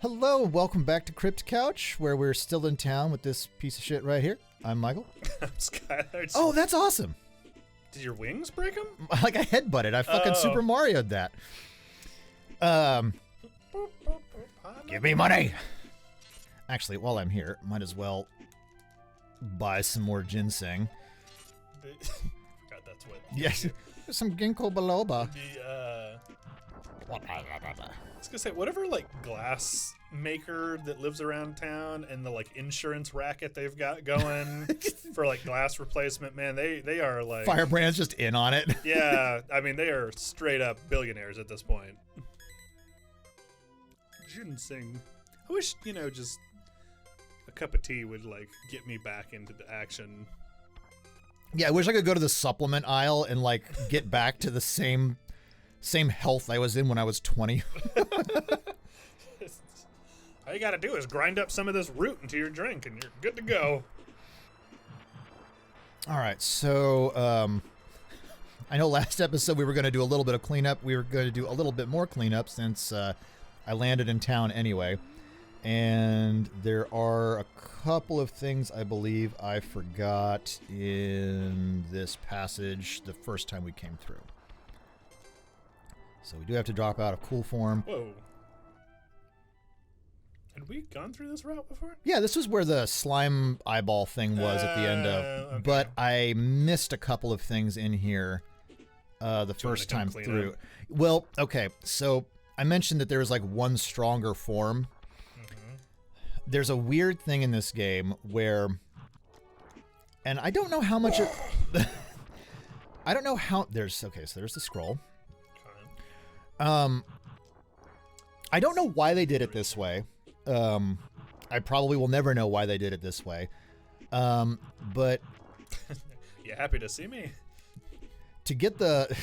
Hello, welcome back to Crypt Couch, where we're still in town with this piece of shit right here. I'm Michael. I'm Skylar. Oh, that's awesome. Did your wings break them? Like I headbutted. I fucking Super Mario'd that. Give me money. Actually, while I'm here, might as well buy some more ginseng. God, that's what. Yes, some ginkgo biloba. I was gonna say, whatever like glass maker that lives around town and the like insurance racket they've got going for like glass replacement, man, they are like Firebrand's just in on it. Yeah, I mean they are straight up billionaires at this point. Ginseng. I wish, just a cup of tea would like get me back into the action. Yeah, I wish I could go to the supplement aisle and like get back to the same health I was in when I was 20. All you gotta do is grind up some of this root into your drink and you're good to go. All right, so I know last episode we were going to do a little bit of cleanup. We were going to do a little bit more cleanup since I landed in town anyway. And there are a couple of things I believe I forgot in this passage the first time we came through. So we do have to drop out of cool form. Whoa. Had we gone through this route before? Yeah, this was where the slime eyeball thing was at the end of. Okay. But I missed a couple of things in here the first time through. Well, okay, so I mentioned that there was like one stronger form. Mm-hmm. There's a weird thing in this game where, and I don't know how much it, I don't know how, so there's the scroll. I don't know why they did it this way. I probably will never know why they did it this way. But you happy to see me? To get the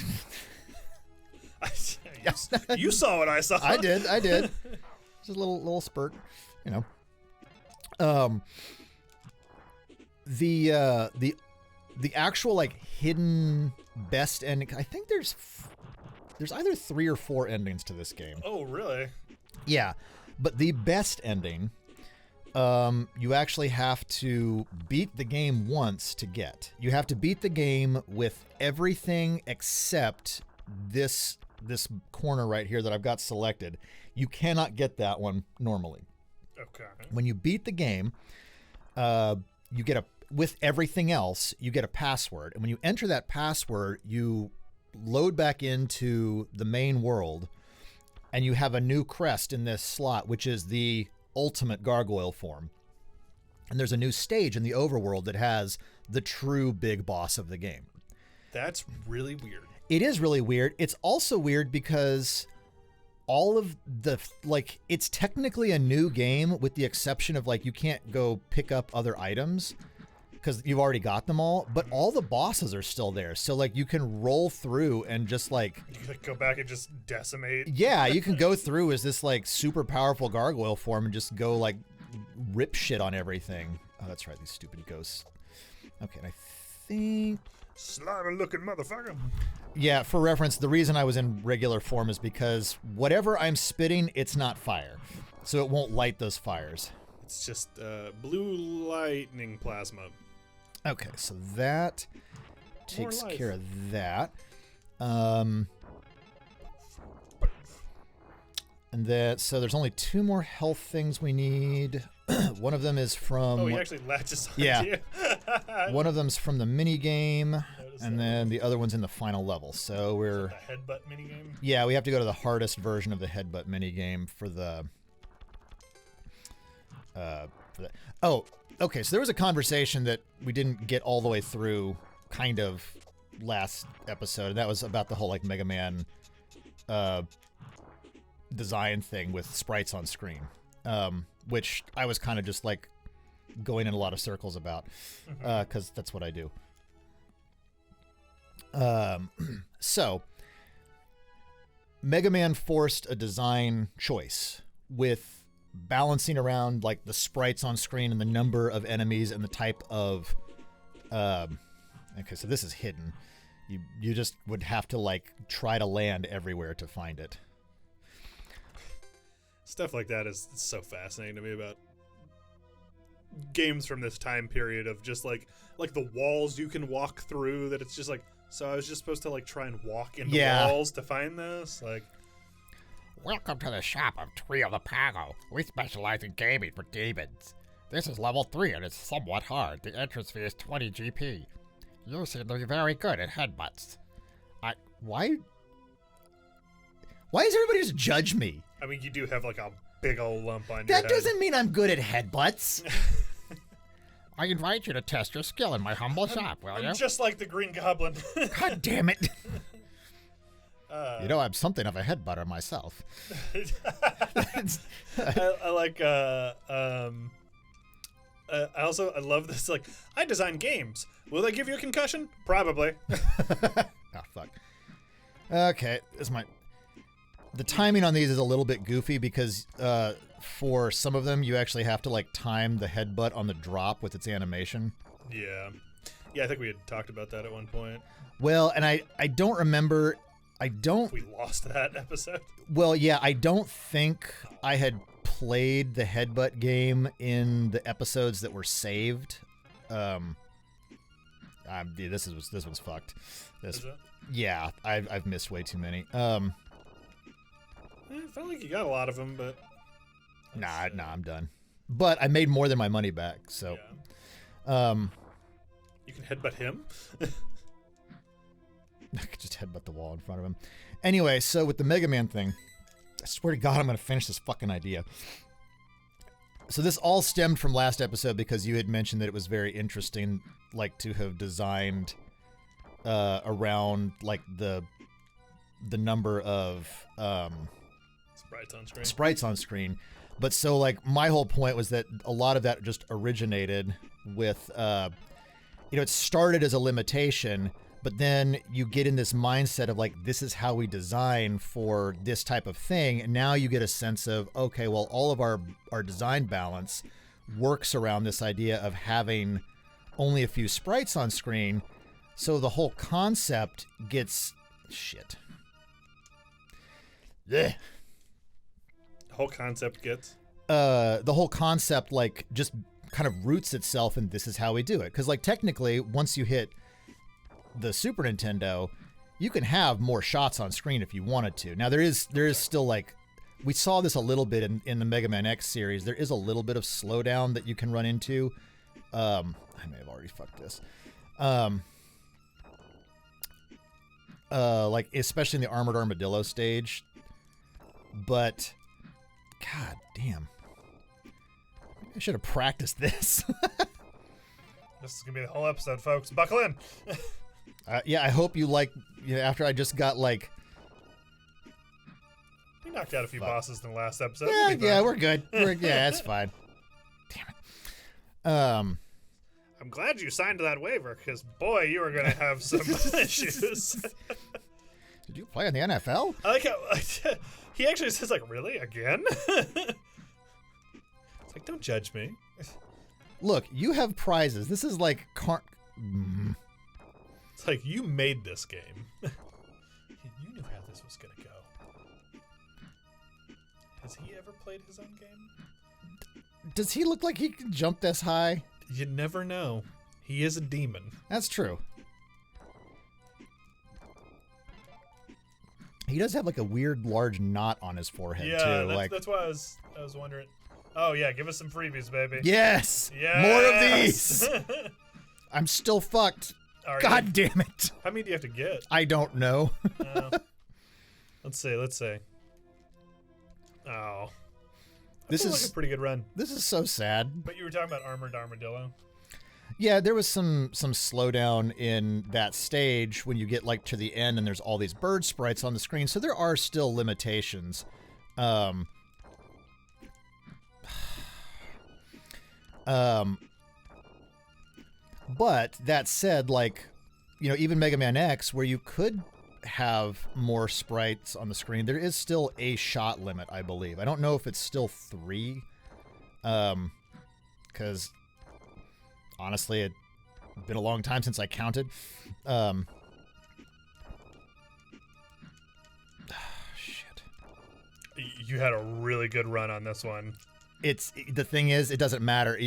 you saw what I saw. I did. Just a little spurt, The actual like hidden best ending. I think there's either 3 or 4 endings to this game. Oh, really? Yeah, but the best ending, you actually have to beat the game once to get. You have to beat the game with everything except this corner right here that I've got selected. You cannot get that one normally. Okay. When you beat the game, you get with everything else, you get a password. And when you enter that password, you load back into the main world, and you have a new crest in this slot, which is the ultimate gargoyle form. And there's a new stage in the overworld that has the true big boss of the game. That's really weird. It is really weird. It's also weird because all of the, like, it's technically a new game with the exception of, like, you can't go pick up other items because you've already got them all, but all the bosses are still there. So, like, you can roll through and just, like... You can go back and just decimate. Yeah, you can go through as this, like, super powerful gargoyle form and just go, like, rip shit on everything. Oh, that's right, these stupid ghosts. Okay, and I think... Slimy-looking motherfucker. Yeah, for reference, the reason I was in regular form is because whatever I'm spitting, it's not fire. So it won't light those fires. It's just blue lightning plasma. Okay, so that takes care of that. And that, so there's only 2 more health things we need. One of them is from... Oh, he actually latches on yeah. to you. One of them's from the mini game, and then the other one's in the final level. So we're... The Headbutt minigame? Yeah, we have to go to the hardest version of the Headbutt minigame for the... Oh, okay, so there was a conversation that we didn't get all the way through, kind of, last episode, and that was about the whole, like, Mega Man design thing with sprites on screen, which I was kind of just, like, going in a lot of circles about, because that's what I do. So, Mega Man forced a design choice with balancing around like the sprites on screen and the number of enemies and the type of okay, so this is hidden. You just would have to like try to land everywhere to find it. Stuff like that is so fascinating to me about games from this time period of just like the walls you can walk through, that it's just like, so I was just supposed to like try and walk into walls to find this? Like, Welcome to the shop of Tree of the Pago. We specialize in gaming for demons. This is level 3 and it's somewhat hard. The entrance fee is 20 GP. You seem to be very good at headbutts. Why does everybody just judge me? I mean, you do have like a big old lump on your That head. doesn't mean I'm good at headbutts. I invite you to test your skill in my humble shop, will you? I'm just like the Green Goblin. God damn it. I'm something of a headbutter myself. I like I love this, like, I design games. Will they give you a concussion? Probably. Oh, fuck. Okay, the timing on these is a little bit goofy because for some of them you actually have to like time the headbutt on the drop with its animation. Yeah, I think we had talked about that at one point. Well, and I don't remember. We lost that episode. Well, yeah, I don't think I had played the headbutt game in the episodes that were saved. This one's fucked. Is it? Yeah, I've missed way too many. I felt like you got a lot of them, but Nah, I'm done. But I made more than my money back, so. Yeah. You can headbutt him. I could just headbutt the wall in front of him. Anyway, so with the Mega Man thing, I swear to God, I'm going to finish this fucking idea. So this all stemmed from last episode because you had mentioned that it was very interesting, like, to have designed around, like, the number of sprites on screen. But so, like, my whole point was that a lot of that just originated with, it started as a limitation, but then you get in this mindset of, like, this is how we design for this type of thing. And now you get a sense of, okay, well, all of our design balance works around this idea of having only a few sprites on screen. So the whole concept gets shit. Yeah. The whole concept gets? The whole concept, like, just kind of roots itself in this is how we do it. Because, like, technically, once you hit the Super Nintendo, you can have more shots on screen if you wanted to. Now, there is still, like, we saw this a little bit in the Mega Man X series. There is a little bit of slowdown that you can run into. I may have already fucked this. Like, especially in the Armored Armadillo stage. But, god damn. I should have practiced this. This is going to be the whole episode, folks. Buckle in. Yeah, I hope you like, after I just got, like... We knocked out a few bosses in the last episode. Yeah, we're good. Yeah, that's fine. Damn it. I'm glad you signed that waiver, because, boy, you are going to have some issues. Did you play in the NFL? I like how... He actually says, like, really? Again? It's like, don't judge me. Look, you have prizes. This is like... It's like, you made this game. You knew how this was going to go. Has he ever played his own game? Does he look like he can jump this high? You never know. He is a demon. That's true. He does have like a weird large knot on his forehead too. That's why I was wondering. Oh yeah, give us some freebies, baby. Yes. More of these. I'm still fucked. God damn it. How many do you have to get? I don't know. Let's see. Oh. This is like a pretty good run. This is so sad. But you were talking about Armored Armadillo. Yeah, there was some slowdown in that stage when you get like to the end and there's all these bird sprites on the screen. So there are still limitations. But that said, like, even Mega Man X, where you could have more sprites on the screen, there is still a shot limit, I believe. I don't know if it's still 3, because honestly, it's been a long time since I counted. Shit. You had a really good run on this one. It's the thing is, it doesn't matter.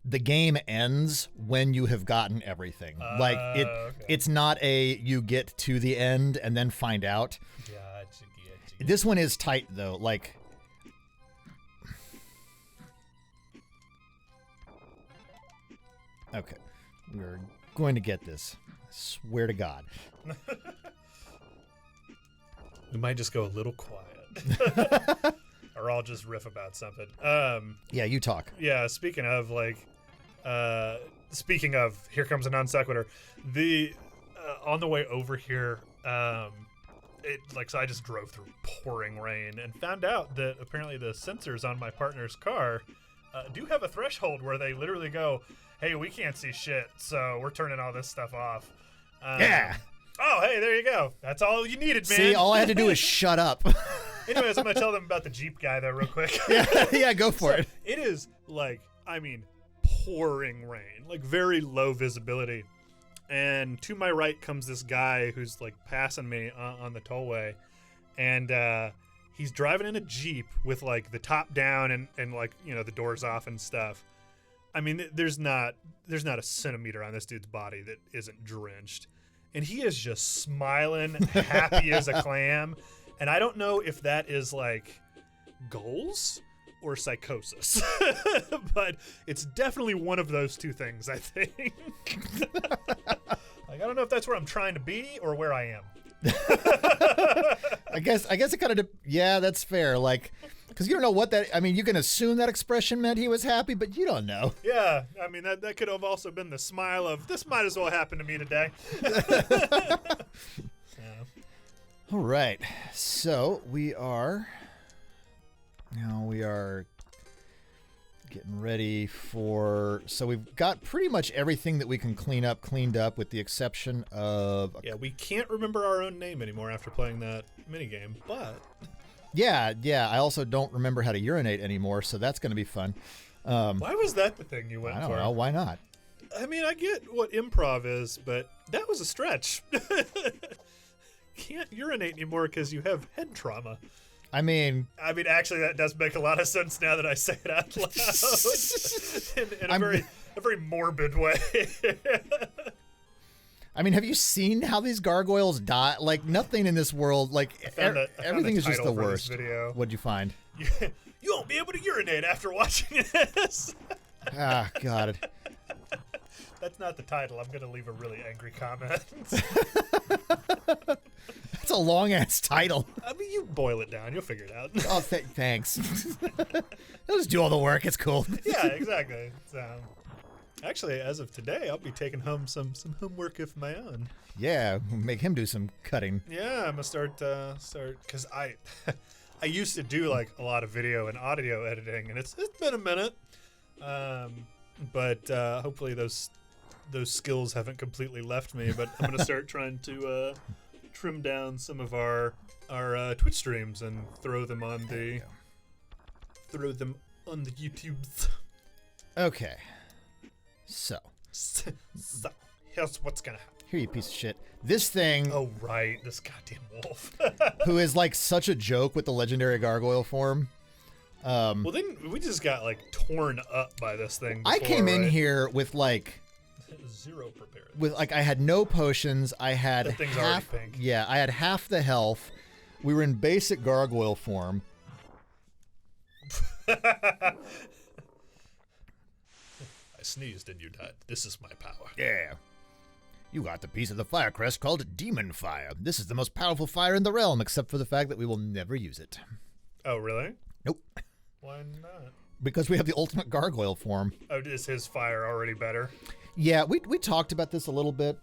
The game ends when you have gotten everything. Okay. It's not a you get to the end and then find out. Gotcha. This one is tight though. Like, okay, we're going to get this. I swear to God. We might just go a little quiet. Or I'll just riff about something. Yeah, you talk. Yeah, speaking of, here comes a non sequitur. The on the way over here, so I just drove through pouring rain and found out that apparently the sensors on my partner's car do have a threshold where they literally go, "Hey, we can't see shit, so we're turning all this stuff off." Yeah. Oh, hey, there you go. That's all you needed, man. See, all I had to do is shut up. Anyways, I'm going to tell them about the Jeep guy, though, real quick. Yeah, go for it. It is, pouring rain, very low visibility. And to my right comes this guy who's, passing me on the tollway. And he's driving in a Jeep with, the top down and the doors off and stuff. I mean, there's not a centimeter on this dude's body that isn't drenched. And he is just smiling, happy as a clam. And I don't know if that is goals or psychosis, but it's definitely one of those two things, I think. I don't know if that's where I'm trying to be or where I am. I guess it kind of, yeah, that's fair. Because you don't know what that, you can assume that expression meant he was happy, but you don't know. Yeah, that could have also been the smile of, this might as well happen to me today. All right, so we are getting ready for, so we've got pretty much everything that we can cleaned up with the exception of... Yeah, we can't remember our own name anymore after playing that minigame, but... Yeah, I also don't remember how to urinate anymore, so that's going to be fun. Why was that the thing you went for? I don't know, why not? I get what improv is, but that was a stretch. Can't urinate anymore because you have head trauma. Actually, that does make a lot of sense now that I say it out loud. in a very morbid way. Have you seen how these gargoyles die? Nothing in this world, everything is just the worst. Video. What'd you find? You won't be able to urinate after watching this. Ah, God. That's not the title. I'm going to leave a really angry comment. That's a long-ass title. You boil it down. You'll figure it out. Oh, thanks. He'll just do all the work. It's cool. Yeah, exactly. So, actually, as of today, I'll be taking home some homework of my own. Yeah, make him do some cutting. Yeah, I'm going to start, because I used to do, a lot of video and audio editing, and it's been a minute. But hopefully those skills haven't completely left me, but I'm going to start trying to trim down some of our Twitch streams and throw them on the YouTubes. Okay. So here's what's going to happen. Here, you piece of shit. This thing... Oh, right. This goddamn wolf. who is, such a joke with the legendary gargoyle form. Well, then we just got, torn up by this thing before, I came in here with, zero prepared. With, I had no potions. I had that thing's half... already pink. Yeah, I had half the health. We were in basic gargoyle form. I sneezed and you died. This is my power. Yeah. You got the piece of the fire crest called Demon Fire. This is the most powerful fire in the realm, except for the fact that we will never use it. Oh, really? Nope. Why not? Because we have the ultimate gargoyle form. Oh, is his fire already better? Yeah, we talked about this a little bit.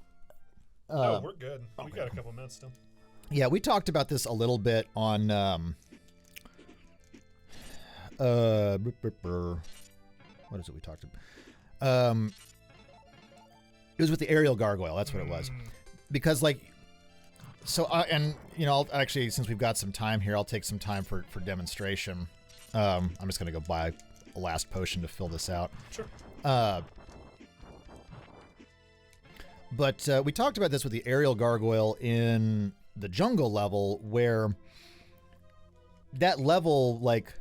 Oh, we're good. We got a couple minutes still. Yeah, we talked about this a little bit on what is it we talked about? It was with the aerial gargoyle. That's what it was. Because and I'll actually, since we've got some time here, I'll take some time for demonstration. I'm just going to go buy a last potion to fill this out. Sure. But we talked about this with the aerial gargoyle in the jungle level, where that level, like,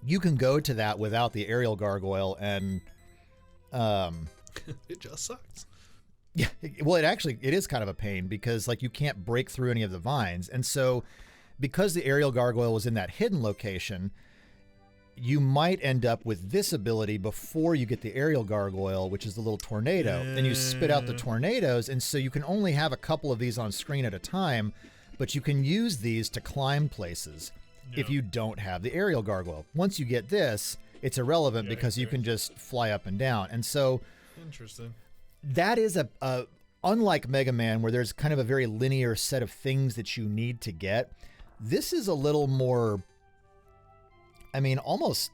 you can go to that without the aerial gargoyle, and it just sucks. yeah, well, it is kind of a pain because like you can't break through any of the vines, and so because the aerial gargoyle was in that hidden location, you might end up with this ability before you get the aerial gargoyle, which is the little tornado. And you spit out the tornadoes, and so you can only have a couple of these on screen at a time, but you can use these to climb places if you don't have the aerial gargoyle. Once you get this, it's irrelevant because you can just fly up and down. And so interesting. That is a unlike Mega Man, where there's kind of a very linear set of things that you need to get. This is a little more, I mean, almost,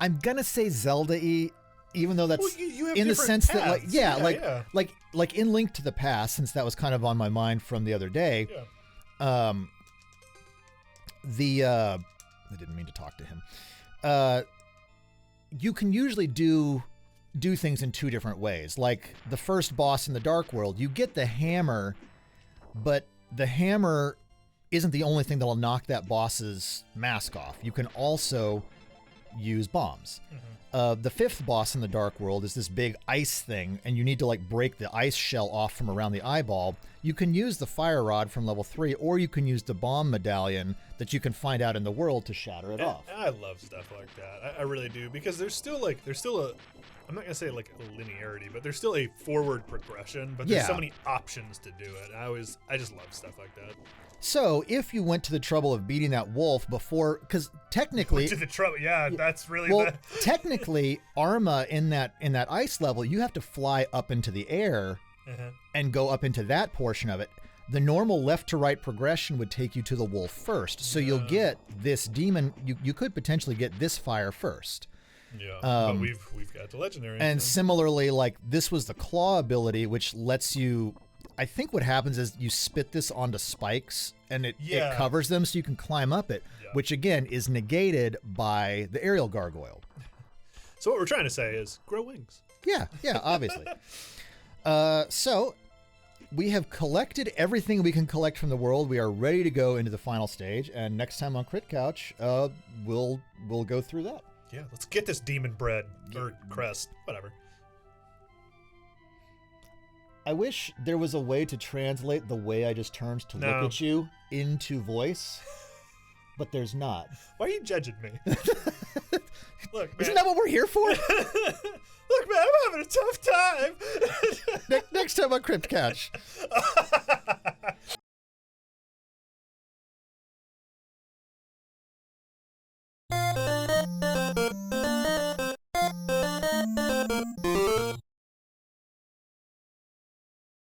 I'm gonna say Zelda-y, even though that's you have in the sense paths. that like in Link to the Past, since that was kind of on my mind from the other day. Yeah. I didn't mean to talk to him. You can usually do things in two different ways. Like the first boss in the Dark World, you get the hammer, but the hammer isn't the only thing that'll knock that boss's mask off. You can also use bombs. The fifth boss in the Dark World is this big ice thing, and you need to like break the ice shell off from around the eyeball. You can use the fire rod from level 3, or you can use the bomb medallion that you can find out in the world to shatter it off. I love stuff like that. I really do, because there's still a, I'm not gonna say like a linearity, but there's still a forward progression. But there's so many options to do it. I just love stuff like that. So if you went to the trouble of beating that wolf before, because technically, to the trouble, that's really bad. Technically, Arma in that ice level, you have to fly up into the air and go up into that portion of it. The normal left to right progression would take you to the wolf first, so you'll get this demon. You could potentially get this fire first. Yeah, but we've got the legendary. And similarly, like this was the claw ability, which lets you. I think what happens is you spit this onto spikes, and it covers them, so you can climb up it. Yeah. Which again is negated by the aerial gargoyle. So what we're trying to say is grow wings. Yeah, obviously. So we have collected everything we can collect from the world. We are ready to go into the final stage, and next time on Crit Couch, we'll go through that. Yeah, let's get this demon bread or crest, whatever. I wish there was a way to translate the way I just turned to look at you into voice, but there's not. Why are you judging me? Look, man. Isn't that what we're here for? Look, man, I'm having a tough time. Next time on Crypt Couch.